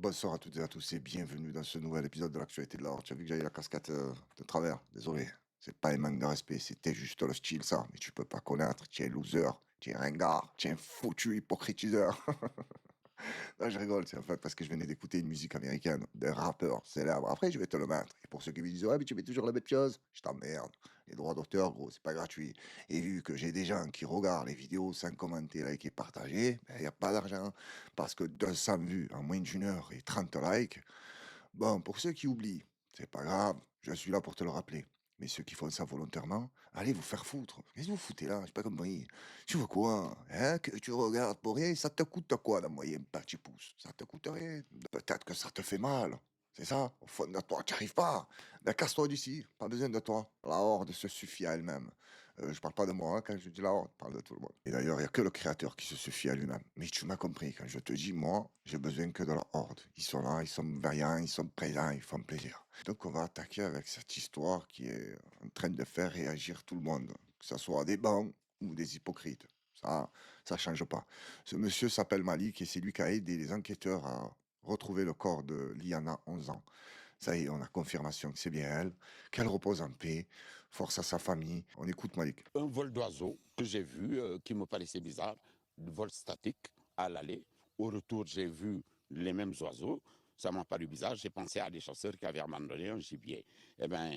Bonsoir à toutes et à tous et bienvenue dans ce nouvel épisode de l'actualité de l'or. Tu as vu que j'avais la casquette de travers. Désolé, c'est pas un manque de respect, c'était juste le style ça. Mais tu peux pas connaître, tu es loser, tu es ringard, tu es un foutu hypocritiseur. Non, je rigole, c'est en fait parce que je venais d'écouter une musique américaine d'un rappeur célèbre. Après, je vais te le mettre. Et pour ceux qui me disent, ouais, mais tu mets toujours la même chose, je t'emmerde. Les droits d'auteur, gros, c'est pas gratuit. Et vu que j'ai des gens qui regardent les vidéos sans commenter, liker et partager, il n'y a pas d'argent. Parce que 200 vues en moins d'une heure et 30 likes, bon, pour ceux qui oublient, c'est pas grave, je suis là pour te le rappeler. Mais ceux qui font ça volontairement, allez vous faire foutre. Qu'est-ce que vous foutez là? J'ai pas compris. Tu veux quoi? Hein? Que tu regardes pour rien? Ça te coûte quoi la moyenne, petit pouce? Ça te coûte rien. Peut-être que ça te fait mal. C'est ça? Au fond de toi, tu n'y arrives pas. Ben casse-toi d'ici. Pas besoin de toi. La horde se suffit à elle-même. Je parle pas de moi hein, quand je dis la horde, je parle de tout le monde. Et d'ailleurs, il n'y a que le créateur qui se suffit à lui-même. Mais tu m'as compris, quand je te dis, moi, j'ai besoin que de la horde. Ils sont là, ils sont vaillants, ils sont présents, ils font plaisir. Donc on va attaquer avec cette histoire qui est en train de faire réagir tout le monde, que ce soit des bons ou des hypocrites. Ça change pas. Ce monsieur s'appelle Malik et c'est lui qui a aidé les enquêteurs à retrouver le corps de Liana, 11 ans. Ça y est, on a confirmation que c'est bien elle, qu'elle repose en paix, force à sa famille. On écoute Malik. Un vol d'oiseaux que j'ai vu qui me paraissait bizarre, vol statique à l'aller. Au retour, j'ai vu les mêmes oiseaux. Ça m'a paru bizarre. J'ai pensé à des chasseurs qui avaient abandonné un gibier. Eh bien,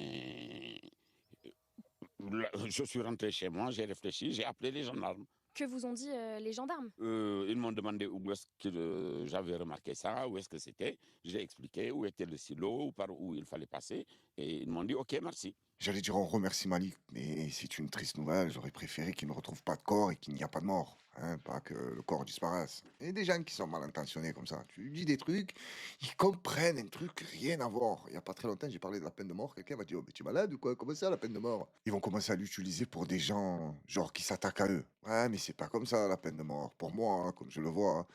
je suis rentré chez moi, j'ai réfléchi, j'ai appelé les gendarmes. Que vous ont dit les gendarmes? Ils m'ont demandé où est-ce que j'avais remarqué ça, où est-ce que c'était. J'ai expliqué où était le silo, par où il fallait passer. Et ils m'ont dit, OK, merci. J'allais dire on remercie Malik, mais c'est une triste nouvelle. J'aurais préféré qu'il ne retrouve pas de corps et qu'il n'y a pas de mort. Hein, pas que le corps disparaisse. Et des gens qui sont mal intentionnés comme ça. Tu lui dis des trucs, ils comprennent un truc, rien à voir. Il n'y a pas très longtemps, j'ai parlé de la peine de mort. Quelqu'un m'a dit, oh, mais tu es malade ou quoi? Comment ça, la peine de mort? Ils vont commencer à l'utiliser pour des gens, genre, qui s'attaquent à eux. Ouais, mais c'est pas comme ça, la peine de mort. Pour moi, hein, comme je le vois,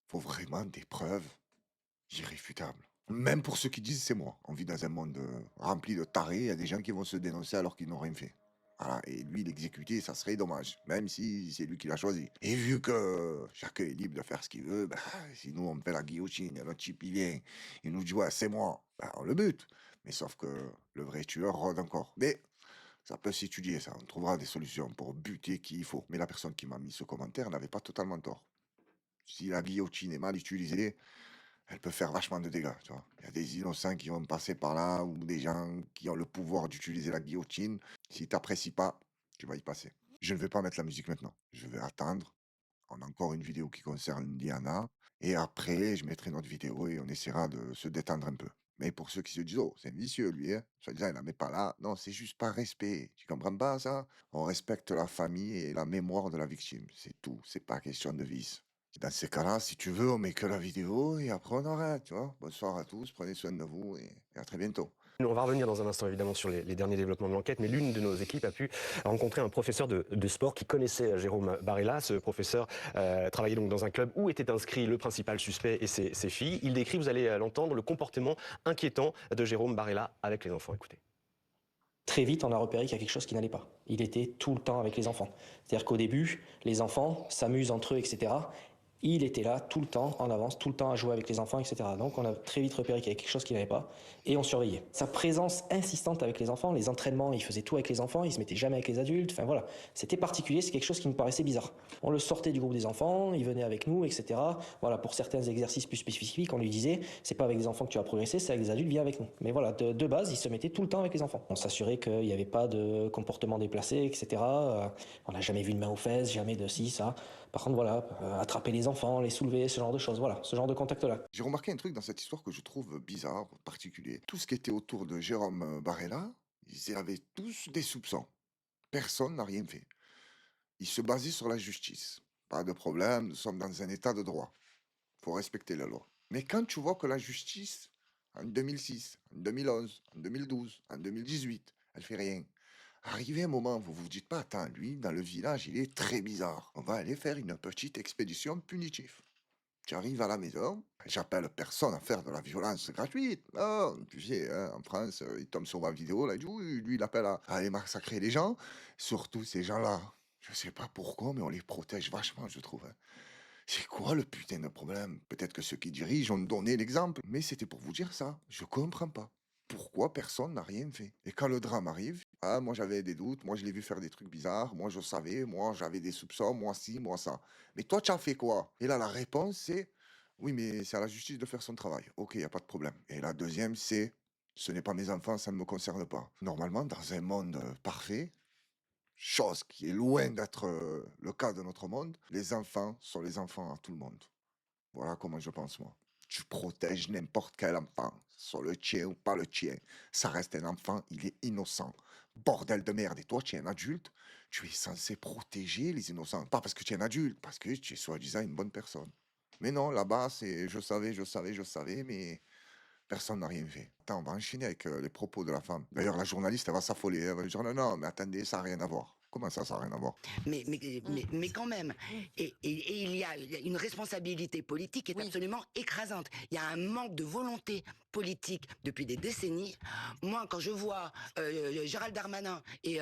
faut vraiment des preuves irréfutables. Même pour ceux qui disent c'est moi. On vit dans un monde rempli de tarés, il y a des gens qui vont se dénoncer alors qu'ils n'ont rien fait. Voilà, et lui, l'exécuter, ça serait dommage, même si c'est lui qui l'a choisi. Et vu que chacun est libre de faire ce qu'il veut, bah, si nous on fait la guillotine, et notre type il vient, il nous dit ouais, c'est moi, bah, on le bute. Mais sauf que le vrai tueur rôde encore. Mais ça peut s'étudier, ça. On trouvera des solutions pour buter qui il faut. Mais la personne qui m'a mis ce commentaire n'avait pas totalement tort. Si la guillotine est mal utilisée, elle peut faire vachement de dégâts, tu vois. Il y a des innocents qui vont passer par là ou des gens qui ont le pouvoir d'utiliser la guillotine. Si t'apprécies pas, tu vas y passer. Je ne vais pas mettre la musique maintenant. Je vais attendre. On a encore une vidéo qui concerne Diana. Et après, je mettrai une autre vidéo et on essaiera de se détendre un peu. Mais pour ceux qui se disent, oh, c'est un vicieux, lui, hein. Soi-disant, il la met pas là. Non, c'est juste par respect. Tu comprends pas ça? On respecte la famille et la mémoire de la victime. C'est tout. C'est pas question de vice. Dans ces cas-là, si tu veux, on met que la vidéo et après on arrête, tu vois. Bonsoir à tous, prenez soin de vous et à très bientôt. On va revenir dans un instant évidemment sur les derniers développements de l'enquête, mais l'une de nos équipes a pu rencontrer un professeur de sport qui connaissait Jérôme Barella. Ce professeur travaillait donc dans un club où était inscrit le principal suspect et ses filles. Il décrit, vous allez l'entendre, le comportement inquiétant de Jérôme Barella avec les enfants. Écoutez. Très vite, on a repéré qu'il y a quelque chose qui n'allait pas. Il était tout le temps avec les enfants. C'est-à-dire qu'au début, les enfants s'amusent entre eux, etc. Il était là tout le temps, en avance, tout le temps à jouer avec les enfants, etc. Donc on a très vite repéré qu'il y avait quelque chose qui n'allait pas et on surveillait. Sa présence insistante avec les enfants, les entraînements, il faisait tout avec les enfants, il se mettait jamais avec les adultes. Enfin voilà, c'était particulier, c'est quelque chose qui nous paraissait bizarre. On le sortait du groupe des enfants, il venait avec nous, etc. Voilà, pour certains exercices plus spécifiques, on lui disait c'est pas avec des enfants que tu vas progresser, c'est avec des adultes, viens avec nous. Mais voilà, de base, il se mettait tout le temps avec les enfants. On s'assurait qu'il n'y avait pas de comportement déplacé, etc. On n'a jamais vu de main aux fesses, jamais de ci, ça. Par contre, voilà, attraper les enfants, les soulever, ce genre de choses, voilà, ce genre de contact-là. J'ai remarqué un truc dans cette histoire que je trouve bizarre, particulier. Tout ce qui était autour de Jérôme Barella, ils avaient tous des soupçons. Personne n'a rien fait. Ils se basaient sur la justice. Pas de problème, nous sommes dans un état de droit. Faut respecter la loi. Mais quand tu vois que la justice, en 2006, en 2011, en 2012, en 2018, elle fait rien. Arrivé un moment, vous vous dites pas, attends, lui, dans le village, il est très bizarre. On va aller faire une petite expédition punitive. Tu arrives à la maison, j'appelle personne à faire de la violence gratuite. Non, tu sais, hein, en France, il tombe sur ma vidéo, là, il dit, oui, lui, il appelle à aller massacrer les gens. Surtout ces gens-là. Je sais pas pourquoi, mais on les protège vachement, je trouve, hein. C'est quoi le putain de problème? Peut-être que ceux qui dirigent ont donné l'exemple, mais c'était pour vous dire ça. Je comprends pas. Pourquoi personne n'a rien fait? Et quand le drame arrive, ah, moi j'avais des doutes, moi je l'ai vu faire des trucs bizarres, moi je savais, moi j'avais des soupçons, moi ci, moi ça. Mais toi, tu as fait quoi? Et là, la réponse, c'est oui, mais c'est à la justice de faire son travail. Ok, il n'y a pas de problème. Et la deuxième, c'est ce n'est pas mes enfants, ça ne me concerne pas. Normalement, dans un monde parfait, chose qui est loin d'être le cas de notre monde, les enfants sont les enfants à tout le monde. Voilà comment je pense, moi. Tu protèges n'importe quel enfant, soit le tien ou pas le tien. Ça reste un enfant, il est innocent. Bordel de merde. Et toi, tu es un adulte, tu es censé protéger les innocents. Pas parce que tu es un adulte, parce que tu es soi-disant une bonne personne. Mais non, là-bas, c'est je savais, mais personne n'a rien fait. Attends, on va enchaîner avec les propos de la femme. D'ailleurs, la journaliste, elle va s'affoler. Elle va lui dire non, non, mais attendez, ça n'a rien à voir. Comment ça n'a rien à voir? Mais quand même. Et il y a une responsabilité politique qui est Oui. absolument écrasante. Il y a un manque de volonté politique depuis des décennies. Moi, quand je vois Gérald Darmanin et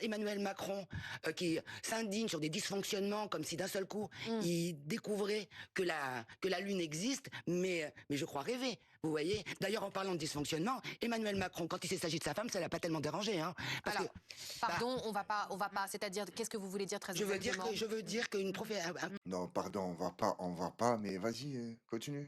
Emmanuel Macron qui s'indignent sur des dysfonctionnements comme si d'un seul coup ils découvraient que la Lune existe, mais je crois rêver. Vous voyez. D'ailleurs, en parlant de dysfonctionnement, Emmanuel Macron, quand il s'agit de sa femme, ça l'a pas tellement dérangé, hein. Parce Alors, que pardon, on va pas, c'est-à-dire, qu'est-ce que vous voulez dire très je veux dire exactement? que je veux dire qu'une Non, pardon, on va pas, mais vas-y, continue.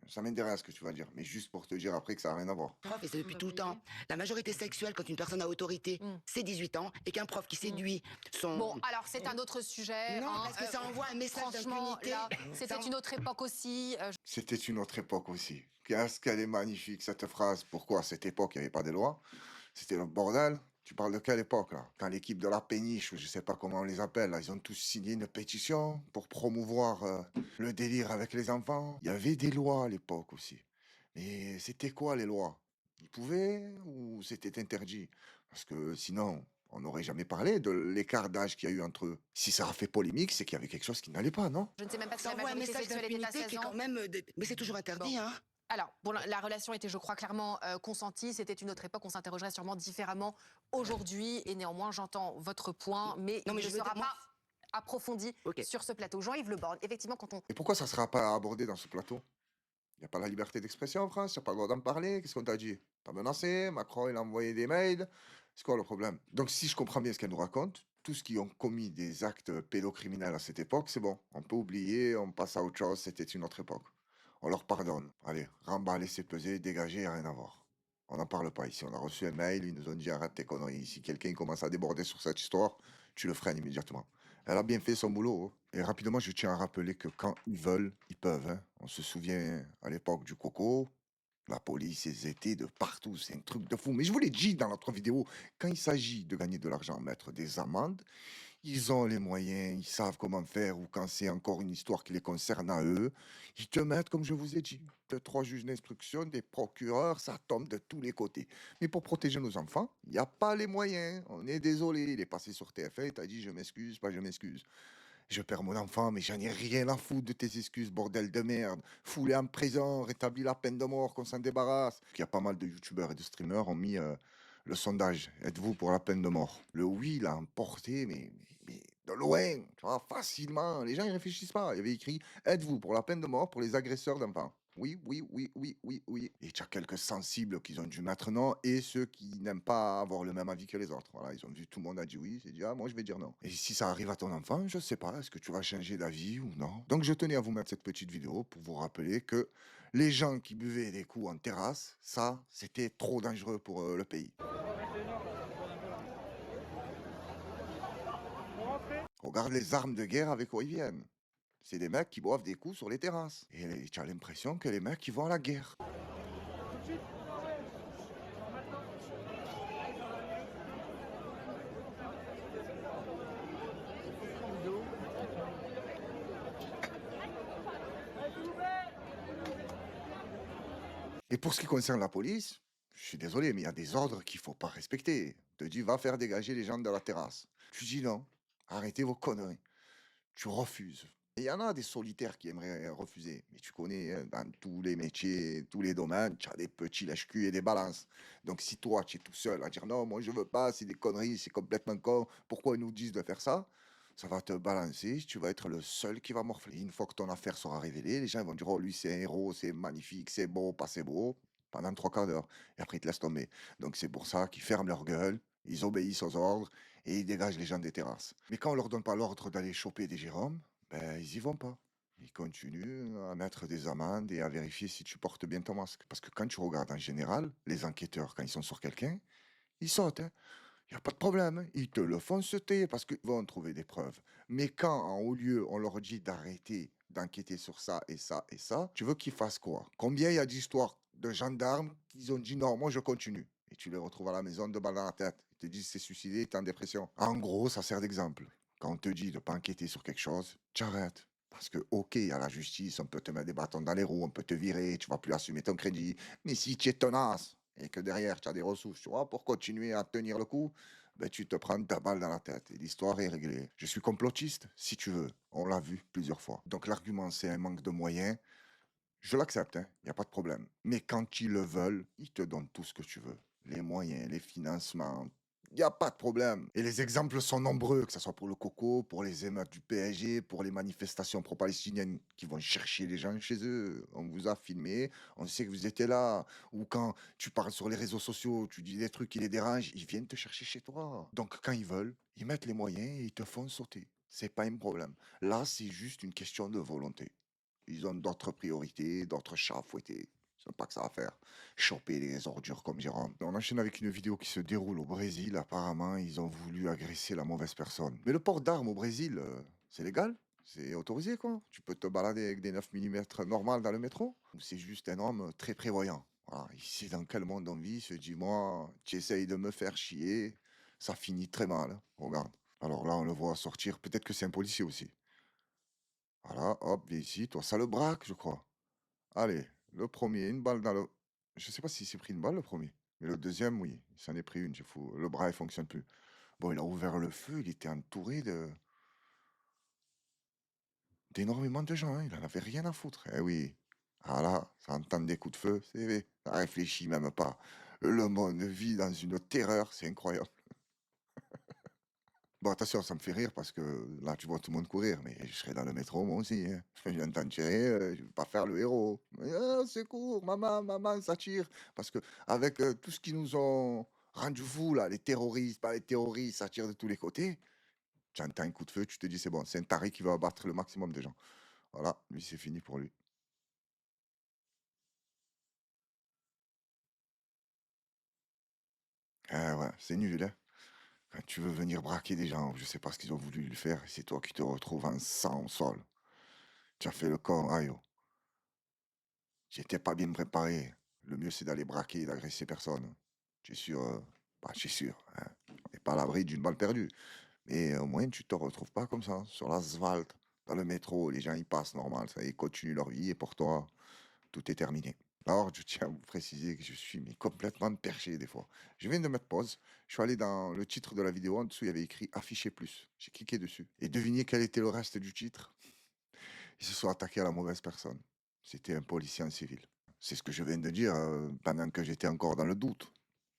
Ça m'intéresse ce que tu vas dire, mais juste pour te dire après que ça n'a rien à voir. prof, et c'est depuis tout le temps. La majorité sexuelle, quand une personne a autorité, c'est 18 ans, et qu'un prof qui séduit son... Bon, alors c'est un autre sujet. Non, hein, parce que ça envoie un message franchement, d'impunité. là, c'était une autre époque aussi. C'était une autre époque aussi. Qu'est-ce qu'elle est magnifique, cette phrase. Pourquoi à cette époque, il n'y avait pas de loi? C'était le bordel. Tu parles de quelle époque, là? Quand l'équipe de la péniche, ou je sais pas comment on les appelle, là, ils ont tous signé une pétition pour promouvoir le délire avec les enfants. Il y avait des lois à l'époque aussi. Mais c'était quoi les lois? Ils pouvaient ou c'était interdit? Parce que sinon, on n'aurait jamais parlé de l'écart d'âge qu'il y a eu entre eux. Si ça a fait polémique, c'est qu'il y avait quelque chose qui n'allait pas, non? Je ne sais même pas si Ça la envoie un majorité message sexuelle était à d'impunité 16 qui est ans. quand même... Mais c'est toujours interdit, Bon. hein. Alors, bon, la relation était, je crois, clairement consentie. C'était une autre époque. On s'interrogerait sûrement différemment aujourd'hui. Et néanmoins, j'entends votre point, mais Non, mais il je ne veux sera dire, moi- pas approfondi Ok. sur ce plateau. Jean-Yves Le Borgne, effectivement, quand on... Et pourquoi ça ne sera pas abordé dans ce plateau? Il n'y a pas la liberté d'expression en France, il n'y a pas le droit d'en parler. Qu'est-ce qu'on t'a dit? T'as menacé, Macron il a envoyé des mails. C'est quoi le problème? Donc si je comprends bien ce qu'elle nous raconte, tous ceux qui ont commis des actes pédocriminels à cette époque, c'est bon. On peut oublier, on passe à autre chose, c'était une autre époque. On leur pardonne. Allez, remballer, c'est peser, dégager, rien à voir. On n'en parle pas ici. On a reçu un mail, ils nous ont dit arrête tes conneries. Si quelqu'un commence à déborder sur cette histoire, tu le freines immédiatement. Elle a bien fait son boulot, hein. Et rapidement, je tiens à rappeler que quand ils veulent, ils peuvent, hein. On se souvient à l'époque du coco, la police, ils étaient de partout. C'est un truc de fou. Mais je vous l'ai dit dans notre vidéo, quand il s'agit de gagner de l'argent, mettre des amendes, ils ont les moyens, ils savent comment faire, ou quand c'est encore une histoire qui les concerne à eux, ils te mettent, comme je vous ai dit, de 3 juges d'instruction, des procureurs, ça tombe de tous les côtés. Mais pour protéger nos enfants, il n'y a pas les moyens. On est désolé. Il est passé sur TF1, il t'a dit je m'excuse, pas je m'excuse. Je perds mon enfant, mais j'en ai rien à foutre de tes excuses, bordel de merde. Fous-les en prison, rétablis la peine de mort, qu'on s'en débarrasse. Il y a pas mal de youtubeurs et de streamers ont mis le sondage. Êtes-vous pour la peine de mort? Le oui l'a emporté, mais de loin, tu vois, facilement. Les gens, ils réfléchissent pas. Il y avait écrit, êtes-vous pour la peine de mort pour les agresseurs d'enfants? Oui, oui, oui, oui, oui, oui. Et tu as quelques sensibles qui ont dû mettre non et ceux qui n'aiment pas avoir le même avis que les autres. Voilà, ils ont vu, tout le monde a dit oui, c'est dit, ah, moi je vais dire non. Et si ça arrive à ton enfant, je sais pas, est-ce que tu vas changer d'avis ou non? Donc je tenais à vous mettre cette petite vidéo pour vous rappeler que les gens qui buvaient des coups en terrasse, ça, c'était trop dangereux pour le pays. Regarde les armes de guerre avec quoi ils viennent. C'est des mecs qui boivent des coups sur les terrasses. Et tu as l'impression que les mecs, ils vont à la guerre. Et pour ce qui concerne la police, je suis désolé, mais il y a des ordres qu'il faut pas respecter. Te dit, va faire dégager les gens de la terrasse. Tu dis non, arrêtez vos conneries. Tu refuses. Et il y en a des solitaires qui aimeraient refuser. Mais tu connais, hein, dans tous les métiers, tous les domaines, tu as des petits lèche-cul et des balances. Donc si toi, tu es tout seul à dire non, moi je veux pas, c'est des conneries, c'est complètement con, pourquoi ils nous disent de faire ça? Ça va te balancer, tu vas être le seul qui va morfler. Une fois que ton affaire sera révélée, les gens vont dire, oh, lui, c'est un héros, c'est magnifique, c'est beau, pas c'est beau, pendant 3 quarts d'heure. Et après, ils te laissent tomber. Donc, c'est pour ça qu'ils ferment leur gueule, ils obéissent aux ordres et ils dégagent les gens des terrasses. Mais quand on leur donne pas l'ordre d'aller choper des Jérômes, ben, ils y vont pas. Ils continuent à mettre des amendes et à vérifier si tu portes bien ton masque. Parce que quand tu regardes en général, les enquêteurs, quand ils sont sur quelqu'un, ils sautent, hein. Il n'y a pas de problème, hein. Ils te le font sauter parce qu'ils vont trouver des preuves. Mais quand, en haut lieu, on leur dit d'arrêter d'enquêter sur ça et ça et ça, tu veux qu'ils fassent quoi? Combien il y a d'histoires de gendarmes qui ont dit non, moi je continue. Et tu les retrouves à la maison de balles dans la tête. Ils te disent c'est suicidé, t'es en dépression. En gros, ça sert d'exemple. Quand on te dit de ne pas enquêter sur quelque chose, tu arrêtes. Parce que, ok, à la justice, on peut te mettre des bâtons dans les roues, on peut te virer, tu vas plus assumer ton crédit. Mais si tu es tenace et que derrière tu as des ressources, tu vois, pour continuer à tenir le coup, ben, tu te prends ta balle dans la tête et l'histoire est réglée. Je suis complotiste, si tu veux. On l'a vu plusieurs fois. Donc l'argument, c'est un manque de moyens. Je l'accepte, il n'y a pas de problème. Mais quand ils le veulent, ils te donnent tout ce que tu veux. Les moyens, les financements, il n'y a pas de problème. Et les exemples sont nombreux, que ce soit pour le coco, pour les émeutes du PSG, pour les manifestations pro-palestiniennes qui vont chercher les gens chez eux. On vous a filmé, on sait que vous étiez là. Ou quand tu parles sur les réseaux sociaux, tu dis des trucs qui les dérangent, ils viennent te chercher chez toi. Donc quand ils veulent, ils mettent les moyens et ils te font sauter. C'est pas un problème. Là, c'est juste une question de volonté. Ils ont d'autres priorités, d'autres chats à fouetter. Ils n'ont pas que ça à faire. Choper les ordures comme Jérôme. On enchaîne avec une vidéo qui se déroule au Brésil. Apparemment, ils ont voulu agresser la mauvaise personne. Mais le port d'armes au Brésil, c'est légal? C'est autorisé, quoi? Tu peux te balader avec des 9 mm normales dans le métro? Ou c'est juste un homme très prévoyant? Voilà, il sait dans quel monde on vit. Il se dit, moi, tu essayes de me faire chier. Ça finit très mal, hein. Regarde. Alors là, on le voit sortir. Peut-être que c'est un policier aussi. Voilà, hop, viens ici. Toi, ça le braque, je crois. Allez, le premier, une balle dans le... Je sais pas s'il s'est pris une balle, le premier. Mais le deuxième, oui, il s'en est pris une, c'est fou. Le bras, il fonctionne plus. Bon, il a ouvert le feu, il était entouré d'énormément de gens, hein. Il en avait rien à foutre. Eh oui. Ah là, ça entend des coups de feu, c'est... Ça réfléchit même pas. Le monde vit dans une terreur, c'est incroyable. Bon, attention, ça me fait rire parce que là, tu vois tout le monde courir, mais je serais dans le métro, moi aussi, hein. Je viens de t'en tirer, je vais pas faire le héros. Ah, c'est court, maman, maman, ça tire. Parce que avec tout ce qu'ils nous ont rendu fous, là, les terroristes, pas les terroristes, ça tire de tous les côtés. Tu entends un coup de feu, tu te dis, c'est bon, c'est un taré qui va abattre le maximum de gens. Voilà, lui, c'est fini pour lui. Ah ouais, c'est nul, hein. Quand tu veux venir braquer des gens, je sais pas ce qu'ils ont voulu lui faire, c'est toi qui te retrouves en sang au sol. Tu as fait le corps, aïe, oh. J'étais pas bien préparé. Le mieux, c'est d'aller braquer et d'agresser personne. Je suis sûr, bah, je suis sûr, hein. On n'est pas à l'abri d'une balle perdue. Mais au moins, tu te retrouves pas comme ça, sur l'asphalte, dans le métro. Les gens, ils passent normal, ça, ils continuent leur vie et pour toi, tout est terminé. Alors, je tiens à vous préciser que je suis mais complètement perché des fois. Je viens de mettre pause. Je suis allé dans le titre de la vidéo. En dessous, il y avait écrit afficher plus. J'ai cliqué dessus. Et devinez quel était le reste du titre? Ils se sont attaqués à la mauvaise personne. C'était un policier en civil. C'est ce que je viens de dire pendant que j'étais encore dans le doute.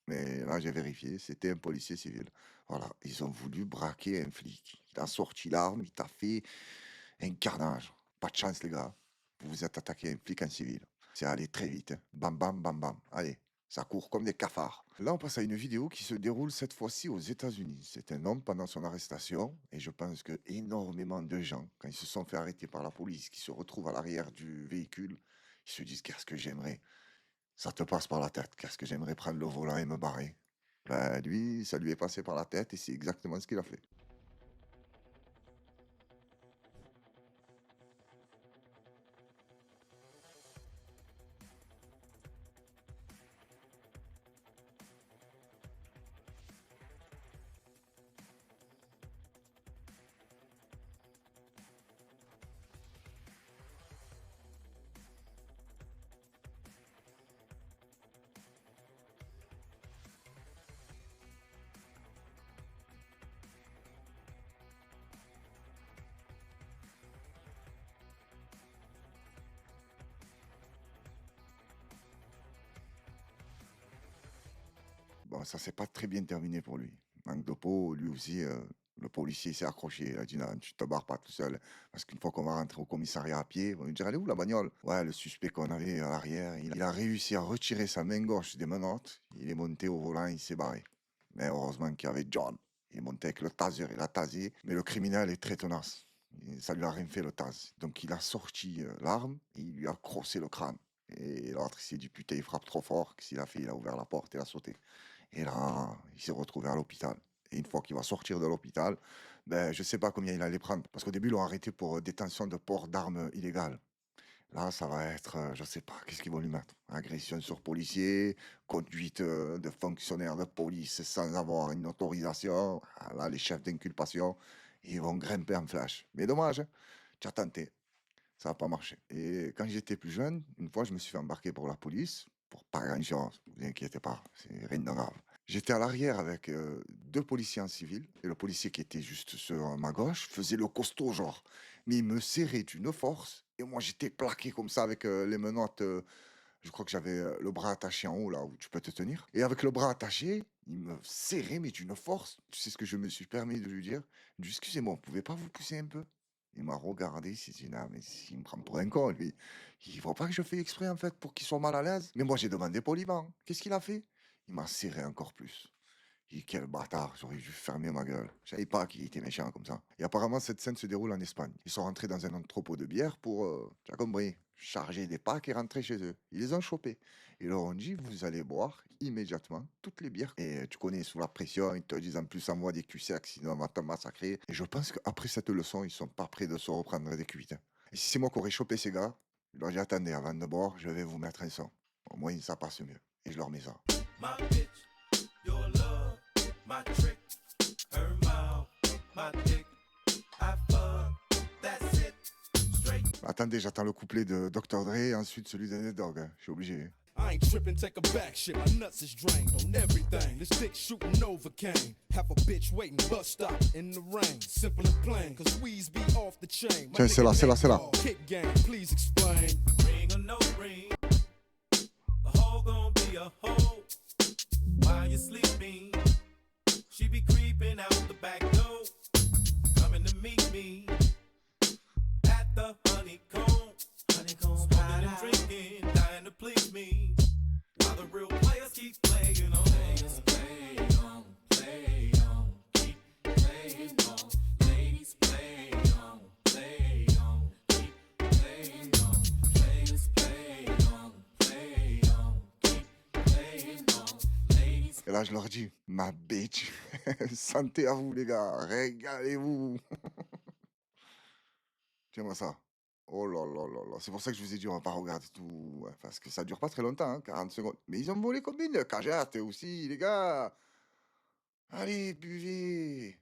Mais là, j'ai vérifié, c'était un policier civil. Voilà, ils ont voulu braquer un flic. Il a sorti l'arme, il t'a fait un carnage. Pas de chance, les gars. Vous vous êtes attaqué à un flic en civil. C'est allé très vite, hein. Bam, bam, bam, bam. Allez, ça court comme des cafards. Là, on passe à une vidéo qui se déroule cette fois-ci aux États-Unis. C'est un homme pendant son arrestation. Et je pense que énormément de gens, quand ils se sont fait arrêter par la police, qui se retrouvent à l'arrière du véhicule, ils se disent qu'est-ce que j'aimerais. Ça te passe par la tête. Qu'est-ce que j'aimerais prendre le volant et me barrer. Ben, lui, ça lui est passé par la tête et c'est exactement ce qu'il a fait. Bon, ça s'est pas très bien terminé pour lui. Manque de peau, lui aussi, Le policier s'est accroché. Il a dit, non, tu te barres pas tout seul. Parce qu'une fois qu'on va rentrer au commissariat à pied, on va lui dire, elle est où la bagnole? Ouais, le suspect qu'on avait à l'arrière, il a réussi à retirer sa main gauche des menottes. Il est monté au volant, il s'est barré. Mais heureusement qu'il y avait John. Il est monté avec le taser, il a tasé. Mais le criminel est très tenace. Ça lui a rien fait le tase. Donc il a sorti l'arme et il lui a crossé le crâne. Et l'autre, il s'est dit, putain, il frappe trop fort. Qu'est-ce qu'il a fait? Il a ouvert la porte et il a sauté. Et là, il s'est retrouvé à l'hôpital. Et une fois qu'il va sortir de l'hôpital, ben, je ne sais pas combien il allait prendre. Parce qu'au début, ils l'ont arrêté pour détention de port d'armes illégales. Là, ça va être, je ne sais pas, qu'est-ce qu'ils vont lui mettre? Agression sur policier, conduite de fonctionnaire de police sans avoir une autorisation. Ah, là, les chefs d'inculpation, ils vont grimper en flash. Mais dommage, hein, tu as tenté. Ça n'a pas marché. Et quand j'étais plus jeune, une fois, je me suis fait embarquer pour la police, pour pas grand-chose, ne vous inquiétez pas, c'est rien de grave. J'étais à l'arrière avec deux policiers en civil, et le policier qui était juste sur ma gauche faisait le costaud, genre. Mais il me serrait d'une force, et moi j'étais plaqué comme ça avec les menottes. Je crois que j'avais le bras attaché en haut, là, où tu peux te tenir. Et avec le bras attaché, il me serrait, mais d'une force. Tu sais ce que je me suis permis de lui dire? Je lui ai dit, excusez-moi, vous pouvez pas vous pousser un peu? Il m'a regardé, il s'est dit, non, mais il me prend pour un con, lui. Il voit pas que je fais exprès, en fait, pour qu'il soit mal à l'aise. Mais moi, j'ai demandé poliment. Qu'est-ce qu'il a fait? Il m'a serré encore plus. J'ai dit, quel bâtard, j'aurais dû fermer ma gueule. Je savais pas qu'il était méchant comme ça. Et apparemment, cette scène se déroule en Espagne. Ils sont rentrés dans un entrepôt de bière pour, tu as compris, charger des packs et rentrer chez eux. Ils les ont chopés. Ils leur ont dit, vous allez boire immédiatement toutes les bières. Et tu connais, sous la pression, ils te disent en plus, envoie des QCX, sinon on va te massacrer. Et je pense qu'après cette leçon, ils sont pas prêts de se reprendre des cuites. Et si c'est moi qui aurais chopé ces gars, je leur dis, attendez, avant de boire, je vais vous mettre un son. Au moins, ça passe mieux. Et je leur mets ça. My bitch, your love, my trick, her mouth, my dick, I fuck, that's it, straight. Attendez, j'attends le couplet de Dr. Dre et ensuite celui de Nate Dogg. Je suis obligé. I ain't tripping, take a back shit. My nuts is drained on everything. This dick shooting Novocaine. Have a bitch waiting, bus stop in the rain. Simple and plain, cause we's be off the chain. Tiens, c'est là, c'est là, c'est là. Kick game, please explain. Ring or no ring, the hoe gon' be a hoe. While you sleeping, she be creeping out the back door. Coming to meet me at the honeycomb. Smoking and drinking, dying to please me. While the real players keep playing on. Players play on, play on, keep playing on. Ladies play on, play on, keep playing on. Players play on, play on, keep playing on. Ladies. Et là, je leur dis, ma bitch, santé à vous, les gars, régalez-vous. Tiens-moi ça. Oh là là là là. C'est pour ça que je vous ai dit, on va pas regarder tout. Ouais, parce que ça dure pas très longtemps, hein, 40 secondes. Mais ils ont volé combien de cagettes aussi, les gars? Allez, buvez.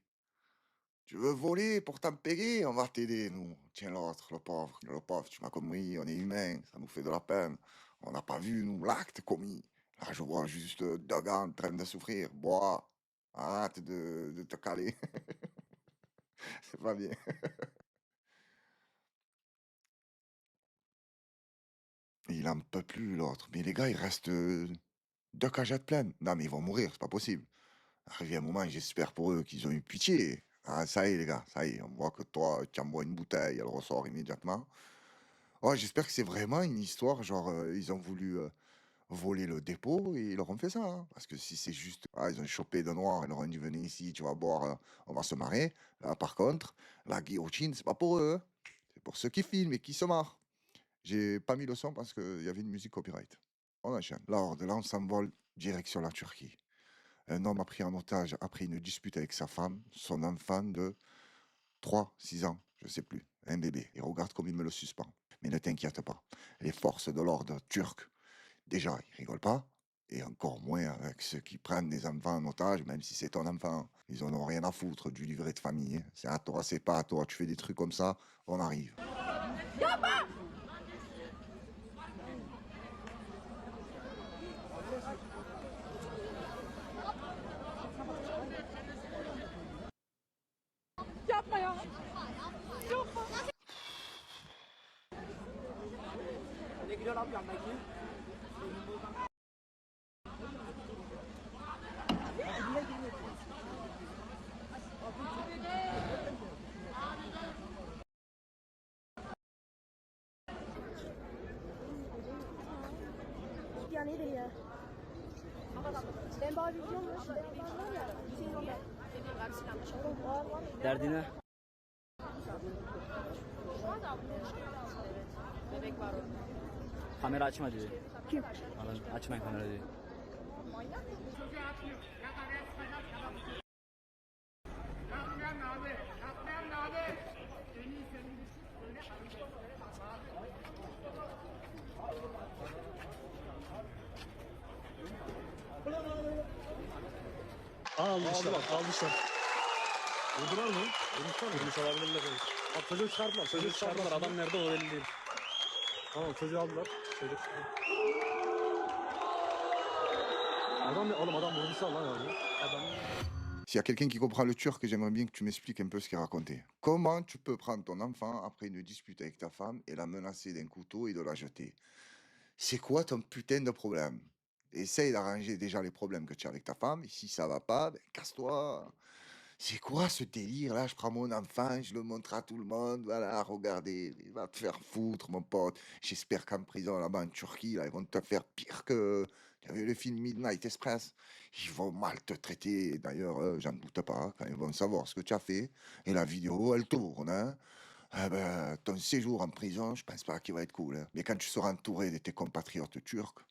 Tu veux voler pour t'en payer? On va t'aider, nous. Tiens l'autre, le pauvre. Le pauvre, tu m'as compris, on est humain, ça nous fait de la peine. On n'a pas vu, nous, l'acte commis. Là, je vois juste deux gars en train de souffrir. Bois. Arrête de te caler. C'est pas bien. Il en peut plus, l'autre. Mais les gars, il reste deux cagettes pleines. Non, mais ils vont mourir, c'est pas possible. Arrivé un moment, j'espère pour eux qu'ils ont eu pitié. Ah, ça y est, les gars, ça y est. On voit que toi, tu envoies une bouteille, elle ressort immédiatement. Oh, j'espère que c'est vraiment une histoire, genre, ils ont voulu voler le dépôt et ils leur ont fait ça, hein. Parce que si c'est juste, ah, ils ont chopé de noir, ils leur ont dit, venez ici, tu vas boire, on va se marrer. Là, par contre, la guillotine, c'est pas pour eux, hein. C'est pour ceux qui filment et qui se marrent. J'ai pas mis le son parce qu'il y avait une musique copyright. On enchaîne. Là, de là, on s'envole direction la Turquie. Un homme a pris en otage après une dispute avec sa femme, son enfant de 3, 6 ans, je sais plus, un bébé. Et regarde comme il me le suspend. Mais ne t'inquiète pas, les forces de l'ordre turques, déjà, ils rigolent pas. Et encore moins avec ceux qui prennent des enfants en otage, même si c'est ton enfant. Ils en ont rien à foutre du livret de famille, hein. C'est à toi, c'est pas à toi. Tu fais des trucs comme ça, on arrive. nedir ya? Ben bazı biliyorum ya. Şurada yapanlar ya. Şey onlar. Oğlum var var. Derdi ne? Kamera açma diyor. Kim? Açmayın kamera diyor. Almışlar. Vurdular mı? Vurmuş olabilirler. Bak çocuğu çıkardılar. Çocuğu çıkardılar. Adam nerede o belli değil. Tamam çocuğu aldılar. Çocuk. Adam vurmuşlar lan abi. Adam. S'il y a quelqu'un qui comprend le turc, j'aimerais bien que tu m'expliques un peu ce qu'il racontait. Comment tu peux prendre ton enfant après une dispute avec ta femme et la menacer d'un couteau et de la jeter? C'est quoi ton putain de problème? Essaye d'arranger déjà les problèmes que tu as avec ta femme, et si ça va pas, ben casse-toi. C'est quoi ce délire-là? Je prends mon enfant, je le montre à tout le monde, voilà, regardez, il va te faire foutre, mon pote. J'espère qu'en prison, là-bas en Turquie, là, ils vont te faire pire que... Tu as vu le film Midnight Express? Ils vont mal te traiter, d'ailleurs, j'en doute pas, quand ils vont savoir ce que tu as fait. Et la vidéo, elle tourne, hein. Ah ben, ton séjour en prison, je pense pas qu'il va être cool, hein. Mais quand tu seras entouré de tes compatriotes turcs,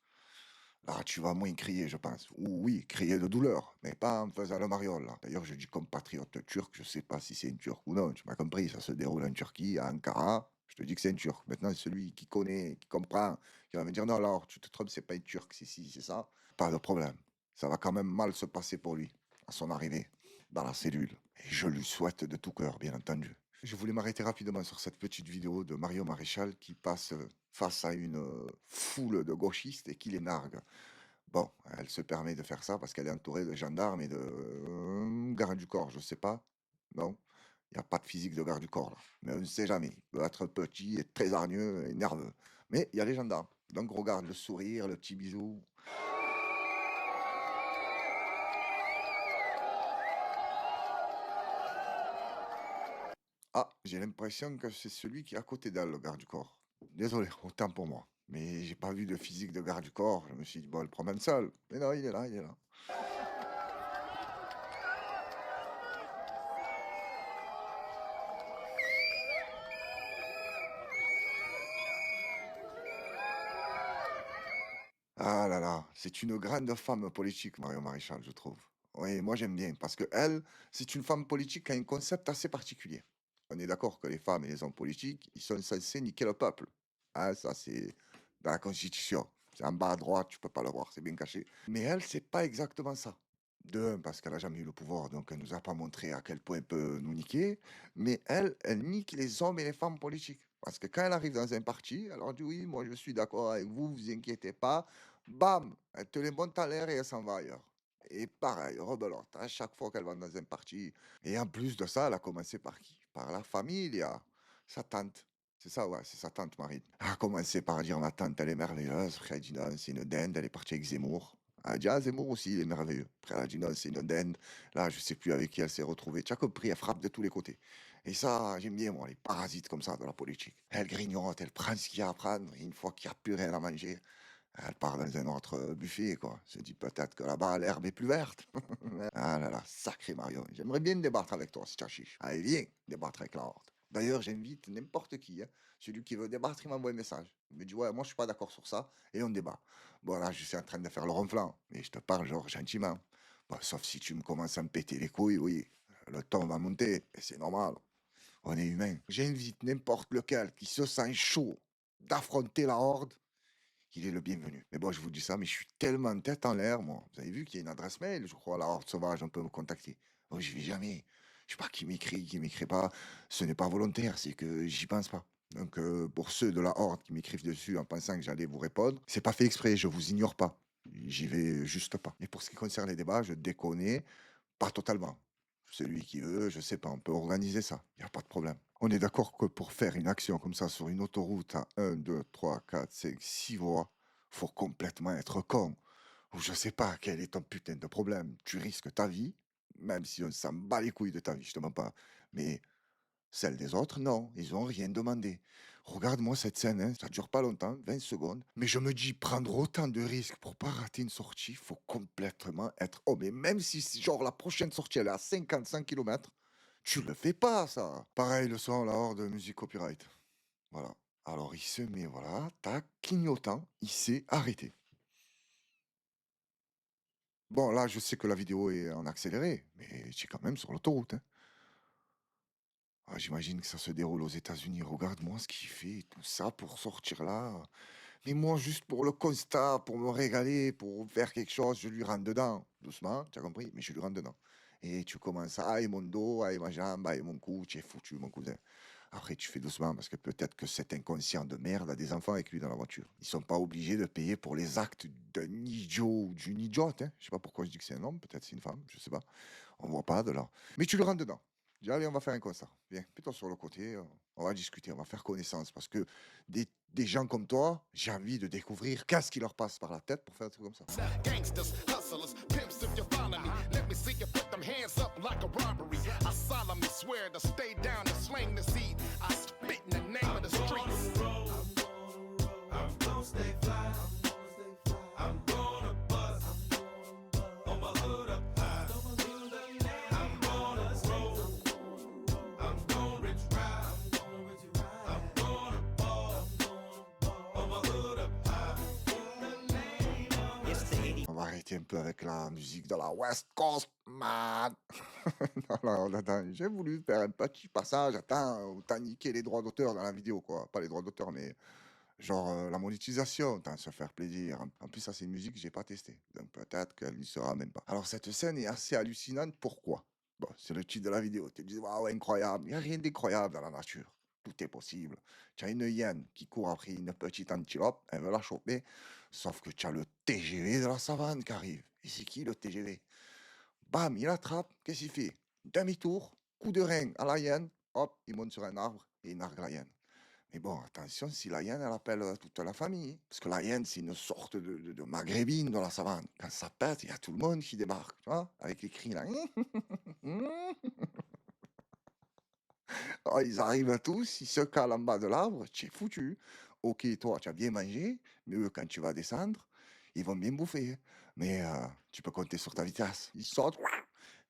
là, tu vas moins crier, je pense. Ou oui, crier de douleur, mais pas en faisant le mariole, là. D'ailleurs, je dis compatriote turc, je sais pas si c'est une turc ou non, tu m'as compris, ça se déroule en Turquie, à Ankara, je te dis que c'est une turc. Maintenant, celui qui connaît, qui comprend, qui va me dire, non, alors, tu te trompes, c'est pas une turque, c'est si, c'est ça, pas de problème. Ça va quand même mal se passer pour lui, à son arrivée, dans la cellule. Et je lui souhaite de tout cœur, bien entendu. Je voulais m'arrêter rapidement sur cette petite vidéo de Mario Maréchal qui passe face à une foule de gauchistes et qui les nargue. Bon, elle se permet de faire ça parce qu'elle est entourée de gendarmes et de gardes du corps, je sais pas. Non, il n'y a pas de physique de garde du corps là. Mais on ne sait jamais. Il peut être petit et très hargneux et nerveux. Mais il y a les gendarmes. Donc regarde le sourire, le petit bisou. Ah, j'ai l'impression que c'est celui qui est à côté d'elle, le garde du corps. Désolé, autant pour moi. Mais j'ai pas vu de physique de garde du corps. Je me suis dit, bon, elle promène seule. Mais non, il est là, il est là. Ah là là, c'est une grande femme politique, Mario Maréchal, je trouve. Oui, moi j'aime bien, parce que elle, c'est une femme politique qui a un concept assez particulier. On est d'accord que les femmes et les hommes politiques, ils sont censés niquer le peuple. Ah, ça, c'est dans la Constitution. C'est en bas à droite, tu peux pas le voir, c'est bien caché. Mais elle, c'est pas exactement ça. De un, parce qu'elle a jamais eu le pouvoir, donc elle nous a pas montré à quel point elle peut nous niquer. Mais elle nique les hommes et les femmes politiques. Parce que quand elle arrive dans un parti, elle leur dit oui, moi je suis d'accord avec vous, vous inquiétez pas. Bam, elle te les monte à l'air et elle s'en va ailleurs. Et pareil, rebelote, à chaque fois qu'elle va dans un parti. Et en plus de ça, elle a commencé par qui? Par la famille, il y a sa tante. C'est ça, ouais, c'est sa tante Marine. Elle a commencé par dire ma tante, elle est merveilleuse. Après, elle a dit non, c'est une dinde, elle est partie avec Zemmour. Elle a dit ah, Zemmour aussi, il est merveilleux. Après, elle a dit non, c'est une dinde. Là, je sais plus avec qui elle s'est retrouvée. Tu as compris, elle frappe de tous les côtés. Et ça, j'aime bien, moi, les parasites comme ça de la politique. Elle grignote, elle prend ce qu'il y a à prendre. Et une fois qu'il n'y a plus rien à manger, elle part dans un autre buffet, quoi. Se dit peut-être que là-bas, l'herbe est plus verte. Ah là là, sacré Mario. J'aimerais bien débattre avec toi, si tu as chiche. Allez, viens, débattre avec la Horde. D'ailleurs, j'invite n'importe qui, hein. Celui qui veut débattre, il m'envoie un message. Il me dit, ouais, moi, je suis pas d'accord sur ça, et on débat. Bon, là, je suis en train de faire le ronflant, mais je te parle, genre, gentiment. Bon, sauf si tu me commences à me péter les couilles, oui. Le ton va monter, et c'est normal. On est humain. J'invite n'importe lequel qui se sent chaud d'affronter la Horde, il est le bienvenu. Mais bon, je vous dis ça, mais je suis tellement tête en l'air, moi. Vous avez vu qu'il y a une adresse mail, je crois, la Horde Sauvage, on peut me contacter. Oh, j'y vais jamais. Je sais pas qui m'écrit pas. Ce n'est pas volontaire, c'est que j'y pense pas. Donc, pour ceux de la Horde qui m'écrivent dessus en pensant que j'allais vous répondre, c'est pas fait exprès, je vous ignore pas. J'y vais juste pas. Et pour ce qui concerne les débats, je déconne pas totalement. Celui qui veut, je sais pas, on peut organiser ça, il n'y a pas de problème. On est d'accord que pour faire une action comme ça sur une autoroute à 1, 2, 3, 4, 5, 6 voies, faut complètement être con. Ou je sais pas quel est ton putain de problème. Tu risques ta vie, même si on s'en bat les couilles de ta vie, je te mens pas. Mais celle des autres, non, ils ont rien demandé. Regarde-moi cette scène, hein, ça dure pas longtemps, 20 secondes. Mais je me dis, prendre autant de risques pour pas rater une sortie, faut complètement être homme. Et même si, genre, la prochaine sortie, elle est à 55 km, tu le fais pas, ça. Pareil, le son, là, hors de musique copyright. Voilà. Alors, il se met, voilà, tac, clignotant, il s'est arrêté. Bon, là, je sais que la vidéo est en accéléré, mais tu es quand même sur l'autoroute, hein. Ah, j'imagine que ça se déroule aux États-Unis. Regarde-moi ce qu'il fait, tout ça pour sortir là. Mais moi, juste pour le constat, pour me régaler, pour faire quelque chose, je lui rentre dedans. Doucement, tu as compris, mais je lui rentre dedans. Et tu commences à aïe mon dos, aïe ma jambe, aïe mon cou, tu es foutu, mon cousin. Après, tu fais doucement parce que peut-être que cet inconscient de merde a des enfants avec lui dans la voiture. Ils sont pas obligés de payer pour les actes d'un idiot ou d'une idiote, hein. Je sais pas pourquoi je dis que c'est un homme, peut-être c'est une femme, je sais pas. On voit pas de là. Mais tu le rentres dedans. Dis, allez, on va faire un constat. Viens, plutôt sur le côté, on va discuter, on va faire connaissance. Parce que des gens comme toi, j'ai envie de découvrir qu'est-ce qui leur passe par la tête pour faire des trucs comme ça. Gangsters, hustlers, pimps, if you follow me. Let me see you put them hands up like a robbery. I solemnly swear to stay down and sling the seed. I spit in the name of the streets. I'm gonna stay fly. I'm gonna bust. On my hood up high. I'm gonna roll. I'm gonna rich ride. I'm gonna ball. On my hood up high. On va arrêter un peu avec la musique de la West Coast, man. Alors, attends, j'ai voulu faire un petit passage. Attends, où t'as niqué les droits d'auteur dans la vidéo, quoi. Pas les droits d'auteur, mais genre la monétisation, tant se faire plaisir. En plus, ça, c'est une musique que j'ai pas testée. Donc peut-être qu'elle n'y sera même pas. Alors, cette scène est assez hallucinante. Pourquoi? Bon, c'est le titre de la vidéo. Tu te dis, waouh, incroyable. Il n'y a rien d'incroyable dans la nature. Tout est possible. Tu as une hyène qui court après une petite antilope, elle veut la choper, sauf que tu as le TGV de la savane qui arrive. Et c'est qui le TGV? Bam, il attrape, qu'est-ce qu'il fait? Demi-tour, coup de rein à la hyène, hop, il monte sur un arbre et il nargue la hyène. Mais bon, attention, si la hyène, elle appelle toute la famille. Parce que la hyène, c'est une sorte de maghrébine dans la savane. Quand ça pète, il y a tout le monde qui débarque, tu vois, avec les cris là. Oh, ils arrivent tous, ils se calent en bas de l'arbre, tu es foutu. Ok, toi, tu as bien mangé, mais eux, quand tu vas descendre, ils vont bien bouffer. Mais tu peux compter sur ta vitesse. Ils sautent,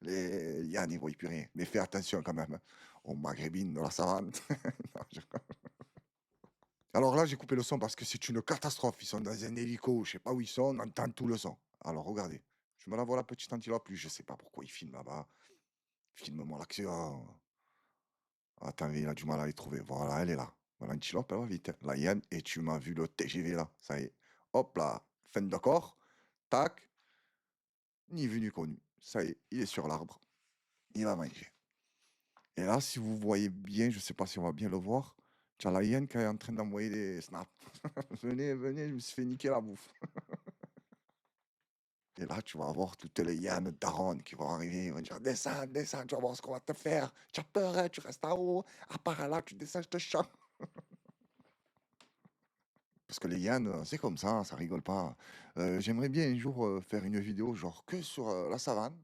les Yann, ils ne voient plus rien. Mais fais attention quand même, hein, aux maghrébines de la savane. Non, Alors là, j'ai coupé le son parce que c'est une catastrophe. Ils sont dans un hélico, je sais pas où ils sont, on entend tout le son. Alors regardez, je me la vois la petite antilope, lui, je sais pas pourquoi il filme là-bas. Filme-moi l'action. Attends, il a du mal à les trouver. Voilà, elle est là. Voilà, l'antilope, elle va vite. La hyène, et tu m'as vu le TGV là. Ça y est. Hop là. Fin de corps. Tac. Ni vu ni connu. Ça y est, il est sur l'arbre. Il va manger. Et là, si vous voyez bien, je sais pas si on va bien le voir, tu as la hyène qui est en train d'envoyer des snaps. Venez, venez, je me suis fait niquer la bouffe. Et là, tu vas avoir toutes les hyènes daronnes qui vont arriver. Ils vont dire, descends, descends, tu vas voir ce qu'on va te faire. Tu as peur, hein, tu restes en haut. À part là, tu descends, je te chope. Parce que les hyènes, c'est comme ça rigole pas. J'aimerais bien un jour faire une vidéo genre que sur la savane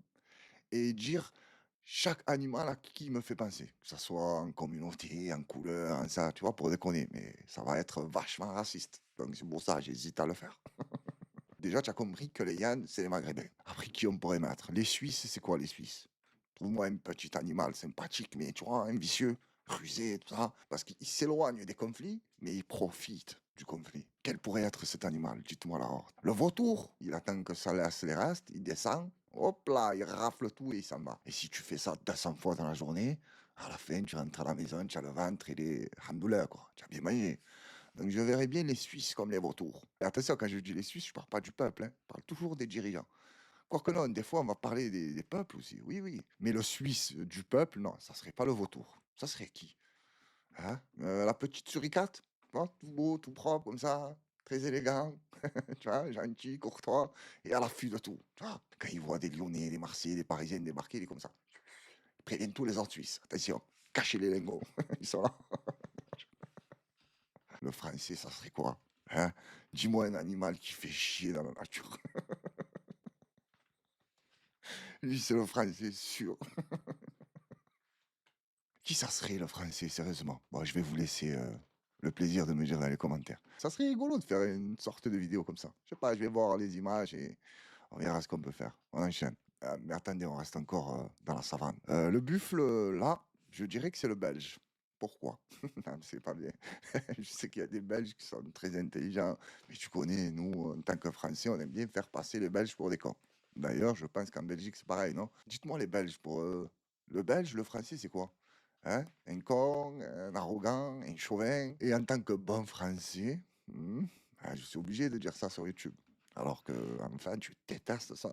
et dire chaque animal à qui il me fait penser. Que ça soit en communauté, en couleur, en ça, tu vois, pour déconner. Mais ça va être vachement raciste. Donc c'est pour ça, j'hésite à le faire. Déjà, tu as compris que les hyènes, c'est les Maghrébins. Après, qui on pourrait mettre? Les Suisses, c'est quoi les Suisses? Trouve-moi un petit animal sympathique, mais tu vois, un vicieux, rusé, tout ça. Parce qu'il s'éloigne des conflits, mais il profite du conflit. Quel pourrait être cet animal? Dites-moi là. Le vautour, il attend que ça laisse les restes, il descend, hop là, il rafle tout et il s'en va. Et si tu fais ça 200 fois dans la journée, à la fin, tu rentres à la maison, tu as le ventre et les hamdouleurs, quoi. Tu as bien mangé. Donc je verrais bien les Suisses comme les vautours. Et attention, quand je dis les Suisses, je ne parle pas du peuple, hein. Je parle toujours des dirigeants. Quoique non, des fois, on va parler des peuples aussi. Oui, oui. Mais le Suisse du peuple, non, ça serait pas le vautour. Ça serait qui? Hein? La petite suricate, tu vois, tout beau, tout propre, comme ça, très élégant, tu vois, gentil, courtois, et à l'affût de tout. Tu vois, quand il voit des Lyonnais, des Marseillais, des Parisiens débarquer, il est comme ça. Il prévient tous les autres Suisses. Attention, cachez les lingots. Ils sont là. Le français, ça serait quoi? Hein? Dis-moi un animal qui fait chier dans la nature. Lui, c'est le français, sûr. Qui ça serait, le français, sérieusement? Bon, je vais vous laisser le plaisir de me dire dans les commentaires. Ça serait rigolo de faire une sorte de vidéo comme ça. Je sais pas, je vais voir les images et on verra ce qu'on peut faire. On enchaîne. Mais attendez, on reste encore dans la savane. Le buffle, là, je dirais que c'est le belge. Pourquoi? Non, c'est pas bien. Je sais qu'il y a des Belges qui sont très intelligents, mais tu connais, nous, en tant que Français, on aime bien faire passer les Belges pour des cons. D'ailleurs, je pense qu'en Belgique, c'est pareil, non? Dites-moi les Belges, pour le Belge, le Français, c'est quoi? Hein? Un con, un arrogant, un chauvin. Et en tant que bon Français, je suis obligé de dire ça sur YouTube. Alors que, enfin, tu détestes ça.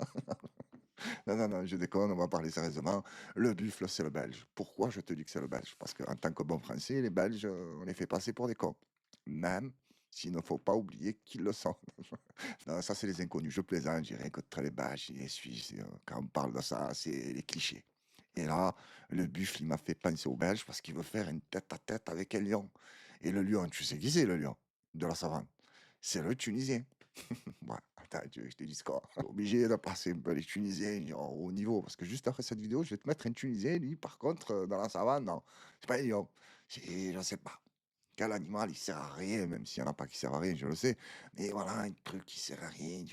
Non, non, non, je déconne, on va parler sérieusement. Le buffle, c'est le belge. Pourquoi je te dis que c'est le belge? Parce qu'en tant que bon français, les Belges, on les fait passer pour des cons. Même s'il ne faut pas oublier qu'ils le sont. Non, ça, c'est les inconnus. Je plaisante, je dirais que les Belges, les Suisses, quand on parle de ça, c'est les clichés. Et là, le buffle, il m'a fait penser au Belge parce qu'il veut faire une tête-à-tête avec un lion. Et le lion, tu sais qui c'est le lion de la savane? C'est le Tunisien. Ouais, attends, tu veux que je te dise quoi? Obligé de passer un peu les Tunisiens genre, au niveau. Parce que juste après cette vidéo, je vais te mettre un Tunisien, lui, par contre, dans la savane, non. C'est pas un lion. Je sais pas. Quel animal, il sert à rien, même s'il n'y en a pas qui servent à rien, je le sais. Mais voilà, un truc qui sert à rien.